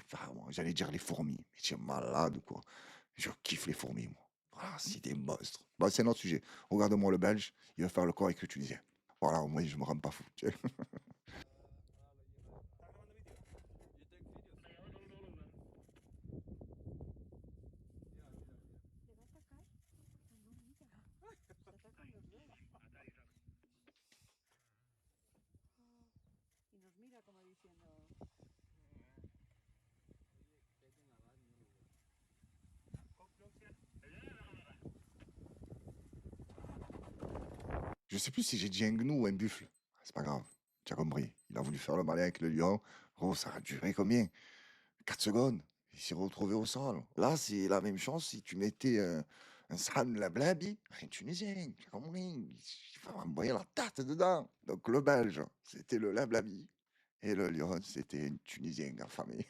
J'allais dire les fourmis. Mais tu es malade ou quoi? Je kiffe les fourmis, moi. Voilà, c'est des monstres. Bon, c'est notre sujet. Regarde-moi le Belge, il va faire le corps avec le Tunisien. Voilà, au moins, je me rends pas fou. Tu sais. Je sais plus si j'ai dit un gnou ou un buffle. C'est pas grave. Tu as compris. Il a voulu faire le malin avec le lion. Oh, ça a duré combien? 4 secondes. Il s'est retrouvé au sol. Là, c'est la même chose si tu mettais un San Lablabi, un Tunisien. Tu as compris? Il va envoyer la tête dedans. Donc le Belge, c'était le Lablabi. Et le lion, c'était un Tunisien affamé.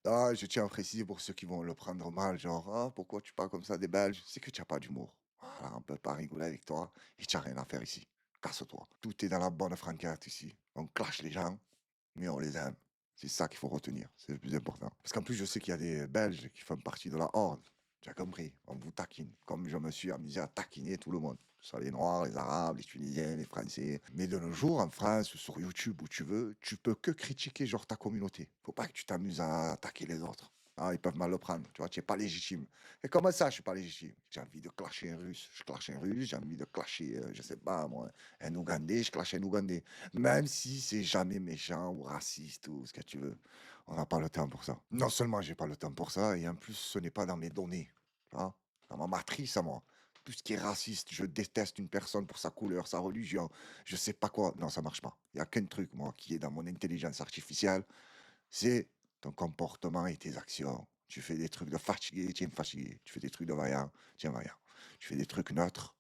Ah, je tiens à préciser pour ceux qui vont le prendre mal, genre, ah, pourquoi tu parles comme ça des Belges? C'est que tu n'as pas d'humour. Voilà, on peut pas rigoler avec toi et tu n'as rien à faire ici. Casse-toi. Tout est dans la bonne franquette ici. On clash les gens, mais on les aime. C'est ça qu'il faut retenir, c'est le plus important. Parce qu'en plus, je sais qu'il y a des Belges qui font partie de la horde. Tu as compris, on vous taquine. Comme je me suis amusé à taquiner tout le monde. Que ce soit les Noirs, les Arabes, les Tunisiens, les Français. Mais de nos jours, en France, ou sur YouTube, où tu veux, tu peux que critiquer genre ta communauté. Faut pas que tu t'amuses à attaquer les autres. Ah, ils peuvent mal le prendre, tu vois, tu n'es pas légitime. Et comment ça, je suis pas légitime? J'ai envie de clasher un Russe, je clash un Russe. J'ai envie de clasher, je sais pas moi, un Ougandais, je clash un Ougandais. Même si c'est jamais méchant ou raciste ou ce que tu veux. On n'a pas le temps pour ça. Non seulement j'ai pas le temps pour ça, et en plus, ce n'est pas dans mes données. Tu vois, dans ma matrice à moi. Tout ce qui est raciste, je déteste une personne pour sa couleur, sa religion, je sais pas quoi. Non, ça marche pas. Il n'y a qu'un truc, moi, qui est dans mon intelligence artificielle, c'est ton comportement et tes actions. Tu fais des trucs de fatigué, tu es fatigué. Tu fais des trucs de vaillant, tu es vaillant. Tu fais des trucs neutres,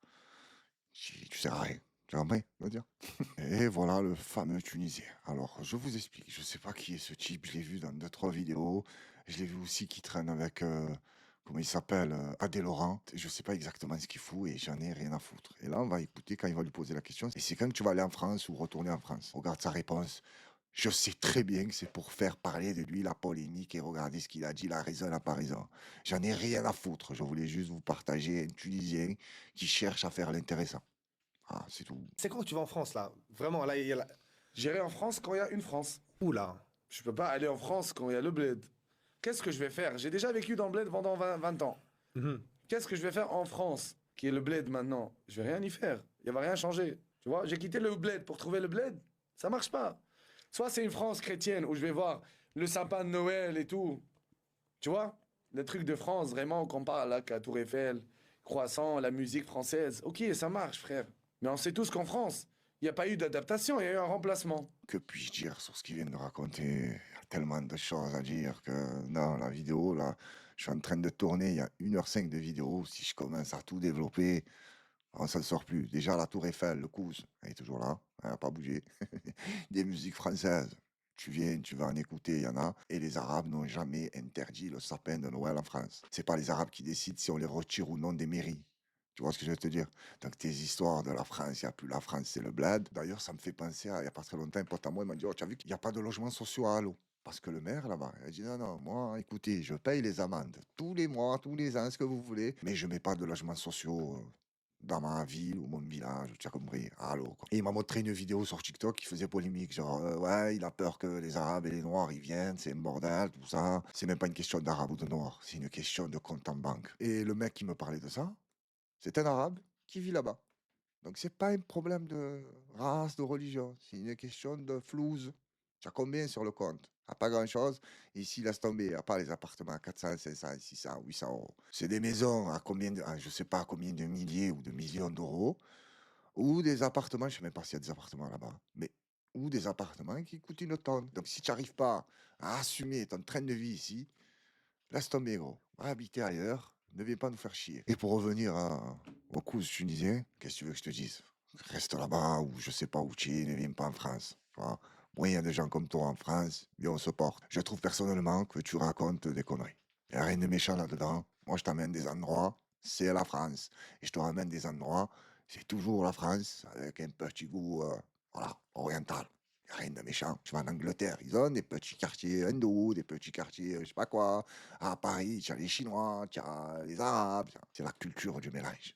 tu sers à rien. Tu as compris, je veux dire? Et voilà le fameux Tunisien. Alors, je vous explique. Je sais pas qui est ce type. Je l'ai vu dans 2-3 vidéos. Je l'ai vu aussi qui traîne avec, comment il s'appelle, Adé Laurent. Je sais pas exactement ce qu'il fout et j'en ai rien à foutre. Et là, on va écouter quand il va lui poser la question. Et c'est quand tu vas aller en France ou retourner en France. Regarde sa réponse. Je sais très bien que c'est pour faire parler de lui la polémique et regarder ce qu'il a dit, il a raison, il n'a pas raison. J'en ai rien à foutre. Je voulais juste vous partager un Tunisien qui cherche à faire l'intéressant. Ah, c'est tout. C'est quand tu vas en France, là? Vraiment, là, il y a j'irai en France quand il y a une France. Oula, je peux pas aller en France quand il y a le bled. Qu'est-ce que je vais faire? J'ai déjà vécu dans le bled pendant 20 ans. Qu'est-ce que je vais faire en France, qui est le bled maintenant? Je vais rien y faire. Il va rien changer. Tu vois, j'ai quitté le bled pour trouver le bled. Ça marche pas. Soit c'est une France chrétienne où je vais voir le sapin de Noël et tout. Tu vois? Les trucs de France, vraiment, qu'on parle là, qu'à Tour Eiffel, croissant, la musique française. Ok, ça marche, frère. Mais on sait tous qu'en France, il n'y a pas eu d'adaptation, il y a eu un remplacement. Que puis-je dire sur ce qu'il vient de raconter? Il y a tellement de choses à dire que non, la vidéo, là, je suis en train de tourner, il y a 1h05 de vidéo. Si je commence à tout développer, on s'en sort plus. Déjà, la Tour Eiffel, le Kouz, elle est toujours là, elle n'a pas bougé. Des musiques françaises, tu viens, tu vas en écouter, il y en a. Et les Arabes n'ont jamais interdit le sapin de Noël en France. C'est pas les Arabes qui décident si on les retire ou non des mairies. Tu Tu vois ce que je veux te dire? Donc tes histoires de la France, il n'y a plus la France, c'est le bled. D'ailleurs, ça me fait penser à, il n'y a pas très longtemps, un pote à moi, il m'a dit, oh, tu as vu qu'il n'y a pas de logements sociaux à Halo? Parce que le maire, là-bas, il a dit, non, non, moi, écoutez, je paye les amendes tous les mois, tous les ans, ce que vous voulez, mais je mets pas de logements sociaux dans ma ville ou mon village, tu as compris, allô, quoi. Et il m'a montré une vidéo sur TikTok qui faisait polémique, genre, ouais, il a peur que les Arabes et les Noirs, ils viennent, c'est un bordel, tout ça. C'est même pas une question d'Arabe ou de Noir, c'est une question de compte en banque. Et le mec qui me parlait de ça, c'est un Arabe qui vit là-bas. Donc c'est pas un problème de race, de religion, c'est une question de flouze. Tu as combien sur le compte? Ah, pas grand-chose. Ici, laisse tomber, à part les appartements à 400, 500, 600, 800 euros. C'est des maisons à combien, je sais pas combien de milliers ou de millions d'euros, ou des appartements, je sais même pas s'il y a des appartements là-bas, mais ou des appartements qui coûtent une tonne. Donc si tu n'arrives pas à assumer ton train de vie ici, laisse tomber, gros. Va habiter ailleurs. Ne viens pas nous faire chier. Et pour revenir aux causes tunisiennes, qu'est-ce que tu veux que je te dise? Reste là-bas ou je sais pas où tu es, ne viens pas en France. Tu vois. Moi, il y a des gens comme toi en France, et on se porte. Je trouve personnellement que tu racontes des conneries. Il n'y a rien de méchant là-dedans. Moi, je t'amène des endroits, c'est la France. Et je te ramène des endroits, c'est toujours la France, avec un petit goût voilà, oriental. Y a rien de méchant. Tu vas en Angleterre, ils ont des petits quartiers hindous, des petits quartiers je sais pas quoi. À Paris, tu as les Chinois, tu as les Arabes. C'est la culture du mélange.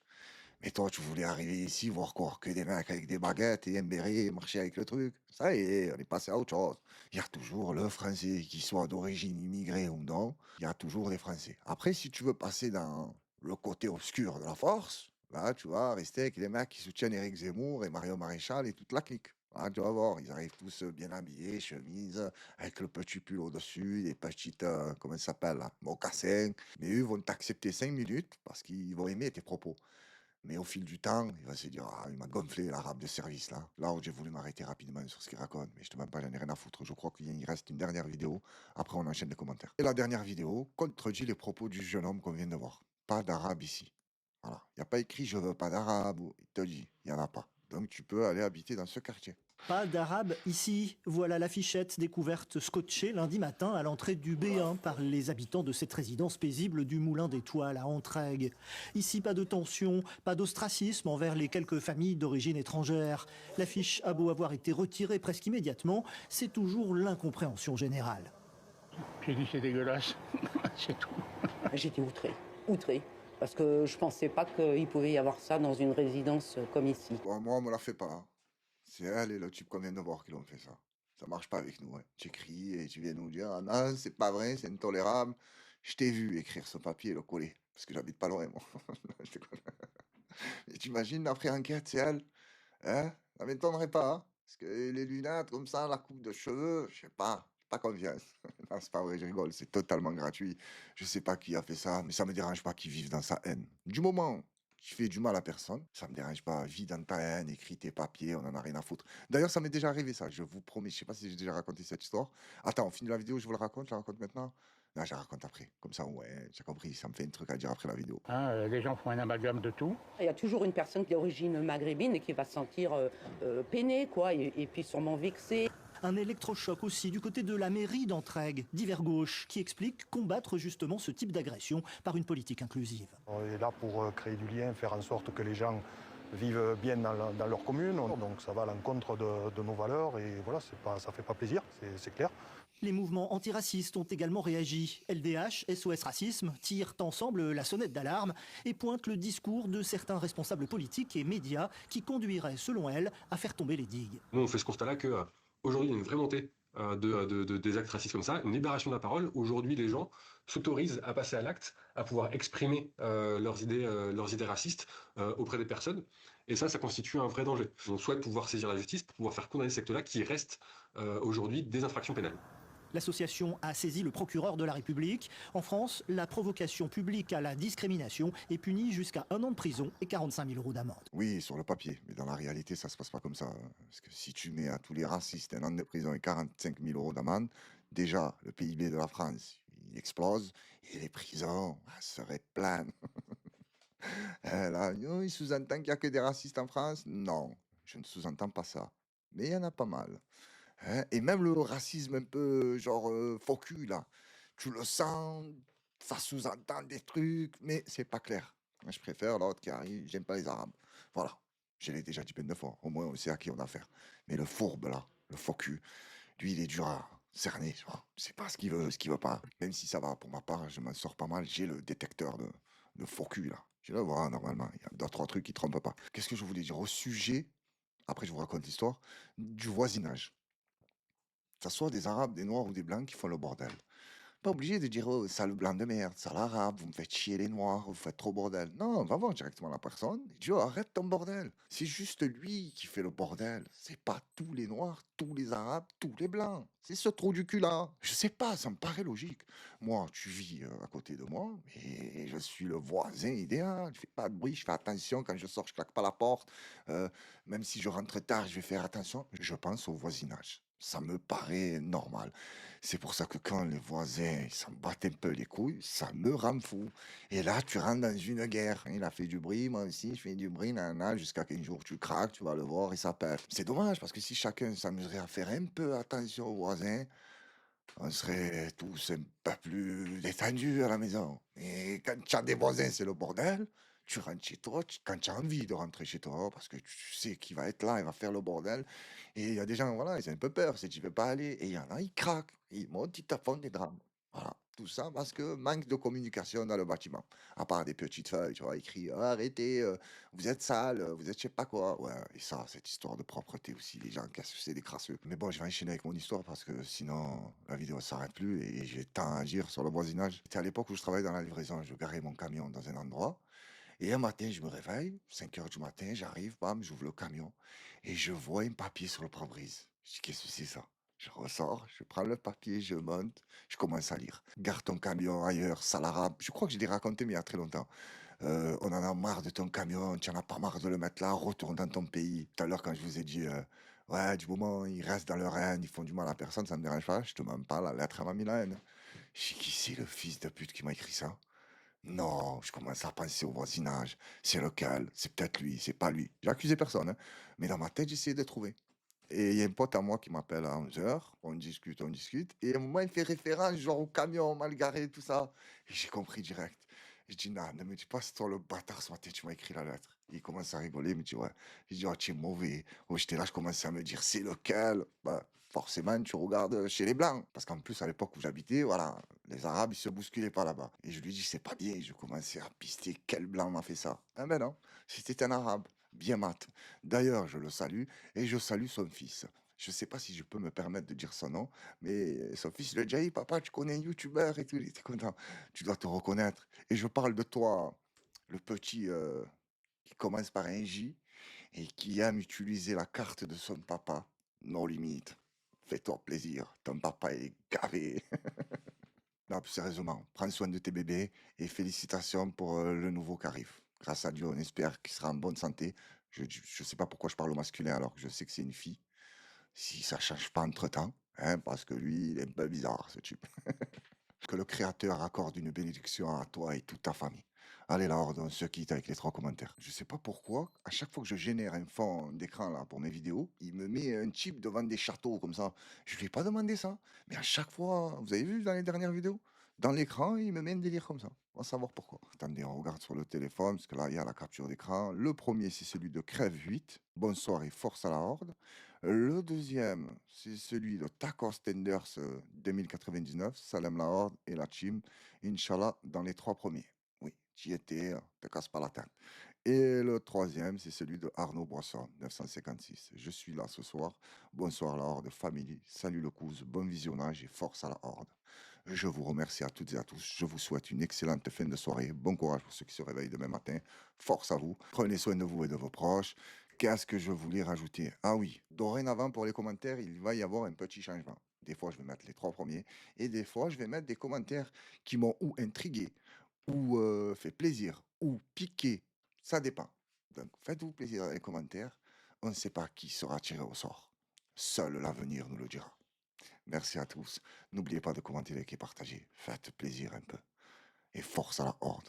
Mais toi, tu voulais arriver ici, voir quoi? Que des mecs avec des baguettes et un béret, marcher avec le truc. Ça y est, on est passé à autre chose. Il y a toujours le français, qui soit d'origine immigrée ou non, il y a toujours des Français. Après, si tu veux passer dans le côté obscur de la force, là, tu vas rester avec les mecs qui soutiennent Éric Zemmour et Mario Maréchal et toute la clique. Ah, tu vas voir, ils arrivent tous bien habillés, chemise, avec le petit pull au-dessus, des petites, comment ça s'appelle, là, mocassins. Mais eux vont t'accepter 5 minutes parce qu'ils vont aimer tes propos. Mais au fil du temps, il va se dire, ah, il m'a gonflé l'arabe de service là. Là où j'ai voulu m'arrêter rapidement sur ce qu'il raconte, mais je te mens pas, j'en ai rien à foutre. Je crois qu'il reste une dernière vidéo. Après, on enchaîne les commentaires. Et la dernière vidéo contredit les propos du jeune homme qu'on vient de voir. Pas d'arabe ici. Voilà. Il n'y a pas écrit je veux pas d'arabe. Il te dit, il n'y en a pas. Donc tu peux aller habiter dans ce quartier. Pas d'arabe ici. Voilà l'affichette découverte scotchée lundi matin à l'entrée du B1 par les habitants de cette résidence paisible du Moulin d'Étoiles à Entraigues. Ici, pas de tension, pas d'ostracisme envers les quelques familles d'origine étrangère. L'affiche a beau avoir été retirée presque immédiatement, c'est toujours l'incompréhension générale. J'ai dit c'est dégueulasse, c'est tout. J'étais outrée, parce que je pensais pas qu'il pouvait y avoir ça dans une résidence comme ici. Bon, moi, on me la fait pas. Hein. C'est elle et le type qu'on vient de voir qui l'ont fait ça. Ça marche pas avec nous. Hein. Tu écris et tu viens nous dire, ah non, c'est pas vrai, c'est intolérable. Je t'ai vu écrire ce papier et le coller. Parce que j'habite pas loin, moi. Je déconne. Et t'imagines, après enquête, c'est elle. Hein? Ça m'étonnerait pas. Hein. Parce que les lunettes, comme ça, la coupe de cheveux, je sais pas. J'ai pas confiance. Non, c'est pas vrai, je rigole. C'est totalement gratuit. Je sais pas qui a fait ça, mais ça me dérange pas qu'il vive dans sa haine. Du moment qui fait du mal à personne, ça me dérange pas. Vis dans ta haine, écris tes papiers, on en a rien à foutre. D'ailleurs, ça m'est déjà arrivé, ça, je vous promets. Je sais pas si j'ai déjà raconté cette histoire. Attends, on finit la vidéo, je vous la raconte, maintenant? Non, je la raconte après. Comme ça, ouais, j'ai compris, ça me fait un truc à dire après la vidéo. Hein, les gens font un amalgame de tout. Il y a toujours une personne d'origine maghrébine et qui va se sentir peinée, quoi, et puis sûrement vexée. Un électrochoc aussi du côté de la mairie d'Entraigues, divers gauche, qui explique combattre justement ce type d'agression par une politique inclusive. On est là pour créer du lien, faire en sorte que les gens vivent bien dans leur commune. Donc ça va à l'encontre de nos valeurs et voilà, ça fait pas plaisir, c'est clair. Les mouvements antiracistes ont également réagi. LDH, SOS Racisme tirent ensemble la sonnette d'alarme et pointent le discours de certains responsables politiques et médias qui conduiraient, selon elles, à faire tomber les digues. Nous, on fait ce constat-là que aujourd'hui, il y a une vraie montée des actes racistes comme ça, une libération de la parole. Aujourd'hui, les gens s'autorisent à passer à l'acte, à pouvoir exprimer leurs idées racistes auprès des personnes. Et ça constitue un vrai danger. On souhaite pouvoir saisir la justice pour pouvoir faire condamner ces actes-là qui restent aujourd'hui des infractions pénales. L'association a saisi le procureur de la République. En France, la provocation publique à la discrimination est punie jusqu'à 1 an de prison et 45 000 € d'amende. Oui, sur le papier, mais dans la réalité, ça se passe pas comme ça. Hein. Parce que si tu mets à tous les racistes 1 an de prison et 45 000 € d'amende, déjà, le PIB de la France, il explose et les prisons seraient pleines. Là, il sous-entend qu'il n'y a que des racistes en France? Non, je ne sous-entends pas ça. Mais il y en a pas mal. Hein, et même le racisme un peu genre faux cul, là, tu le sens, ça sous-entend des trucs, mais c'est pas clair. Je préfère l'autre qui arrive, j'aime pas les Arabes. Voilà, je l'ai déjà dit plein de fois, au moins on sait à qui on a affaire. Mais le fourbe là, le faux cul, lui il est dur à cerner, tu vois. Je sais pas ce qu'il veut pas. Même si ça va, pour ma part, je m'en sors pas mal, j'ai le détecteur de faux cul là. Je le vois normalement, il y a deux, trois trucs qui trompent pas. Qu'est-ce que je voulais dire au sujet, après je vous raconte l'histoire, du voisinage. Que ça soit des Arabes, des Noirs ou des Blancs qui font le bordel. Pas obligé de dire: «Oh, sale blanc de merde, sale arabe, vous me faites chier les noirs, vous faites trop bordel». Non, va voir directement la personne et dis: «Oh, arrête ton bordel». C'est juste lui qui fait le bordel. C'est pas tous les noirs, tous les arabes, tous les blancs. C'est ce trou du cul là. Je sais pas, ça me paraît logique. Moi, tu vis à côté de moi, mais je suis le voisin idéal. Je fais pas de bruit, je fais attention quand je sors, je claque pas la porte. Euh, Même si je rentre tard, je vais faire attention. Je pense au voisinage. Ça me paraît normal. C'est pour ça que quand les voisins ils s'en battent un peu les couilles, ça me rend fou. Et là, tu rentres dans une guerre. Il a fait du bruit, moi aussi, je fais du bruit, nanana, jusqu'à qu'un jour tu craques, tu vas le voir, il s'appelle. C'est dommage parce que si chacun s'amuserait à faire un peu attention aux voisins, on serait tous un peu plus détendus à la maison. Et quand tu as des voisins, c'est le bordel. Tu rentres chez toi, quand tu as envie de rentrer chez toi, parce que tu sais qu'il va être là, il va faire le bordel. Et il y a des gens, voilà, ils ont un peu peur, si tu veux pas aller. Et il y en a, ils craquent, ils montent, ils te font des drames. Voilà, tout ça parce que manque de communication dans le bâtiment. À part des petites feuilles, tu vois, écrit: «Ah, arrêtez, vous êtes sale, vous êtes je sais pas quoi». Ouais, et ça, cette histoire de propreté aussi, les gens, qu'est-ce que c'est des crasseux. Mais bon, je vais enchaîner avec mon histoire parce que sinon, la vidéo ne s'arrête plus et j'ai tant à dire sur le voisinage. C'était à l'époque où je travaillais dans la livraison, je garais mon camion dans un endroit. Et un matin, je me réveille, 5 heures du matin, j'arrive, bam, j'ouvre le camion et je vois un papier sur le pare-brise. Je dis: «Qu'est-ce que c'est ça?» Je ressors, je prends le papier, je monte, je commence à lire. «Gare ton camion ailleurs, sale arabe». Je crois que je l'ai raconté, mais il y a très longtemps. On en a marre de ton camion, tu en as pas marre de le mettre là, retourne dans ton pays. Tout à l'heure, quand je vous ai dit, ouais, du moment, ils restent dans leur haine, ils font du mal à personne, ça me dérange pas, je te mens pas, la lettre, elle m'a mis la haine. Je dis: «Qui c'est le fils de pute qui m'a écrit ça?» Non, je commence à penser au voisinage. C'est lequel? C'est peut-être lui, c'est pas lui. J'ai accusé personne, hein. Mais dans ma tête, j'essayais de trouver. Et il y a un pote à moi qui m'appelle à 11 heures. On discute, on discute. Et à un moment, il fait référence, genre au camion mal garé, tout ça. Et j'ai compris direct. Je dis: «Non, ne me dis pas, c'est toi le bâtard ce matin, tu m'as écrit la lettre». Il commence à rigoler, il me dit: «Ouais». Je dis: «Oh, tu es mauvais». Oh, j'étais là, je commençais à me dire: «C'est lequel?» Bah, forcément, tu regardes chez les Blancs. Parce qu'en plus, à l'époque où j'habitais, voilà, les Arabes, ils se bousculaient pas là-bas. Et je lui dis: «C'est pas bien». Je commençais à pister, quel Blanc m'a fait ça? Ah ben non, c'était un Arabe, bien mat. D'ailleurs, je le salue et je salue son fils. Je sais pas si je peux me permettre de dire son nom, mais son fils lui a dit: «Hey, papa, tu connais un youtubeur et tout». Il était content. Tu dois te reconnaître. Et je parle de toi, le petit qui commence par un J et qui aime utiliser la carte de son papa. Non limite. Fais-toi plaisir. Ton papa est gavé. Non, plus sérieusement, prends soin de tes bébés et félicitations pour le nouveau qui arrive. Grâce à Dieu, on espère qu'il sera en bonne santé. Je sais pas pourquoi je parle au masculin alors que je sais que c'est une fille. Si ça change pas entre-temps, hein, parce que lui, il est un peu bizarre, ce type. Que le Créateur accorde une bénédiction à toi et toute ta famille. Allez là, on se quitte avec les 3 commentaires. Je sais pas pourquoi, à chaque fois que je génère un fond d'écran là pour mes vidéos, il me met un chip devant des châteaux comme ça. Je lui ai pas demandé ça. Mais à chaque fois, vous avez vu dans les dernières vidéos, dans l'écran, il me met un délire comme ça. On va savoir pourquoi. Attendez, on regarde sur le téléphone, parce que là, il y a la capture d'écran. Le premier, c'est celui de Crève 8. Bonsoir et force à la Horde. Le deuxième, c'est celui de Taco Stenders 2099. Salam la Horde et la team. Inch'Allah, dans les 3 premiers. Oui, tu y étais, te casse pas la tête. Et le troisième, c'est celui de Arnaud Boisson, 956. Je suis là ce soir. Bonsoir la Horde famille. Salut le cousin, bon visionnage et force à la Horde. Je vous remercie à toutes et à tous. Je vous souhaite une excellente fin de soirée. Bon courage pour ceux qui se réveillent demain matin. Force à vous. Prenez soin de vous et de vos proches. Qu'est-ce que je voulais rajouter? Ah oui, dorénavant pour les commentaires, il va y avoir un petit changement. Des fois, je vais mettre les 3 premiers et des fois, je vais mettre des commentaires qui m'ont ou intrigué, ou fait plaisir, ou piqué. Ça dépend. Donc, faites-vous plaisir dans les commentaires. On ne sait pas qui sera tiré au sort. Seul l'avenir nous le dira. Merci à tous. N'oubliez pas de commenter, liker et partager. Faites plaisir un peu. Et force à la Horde.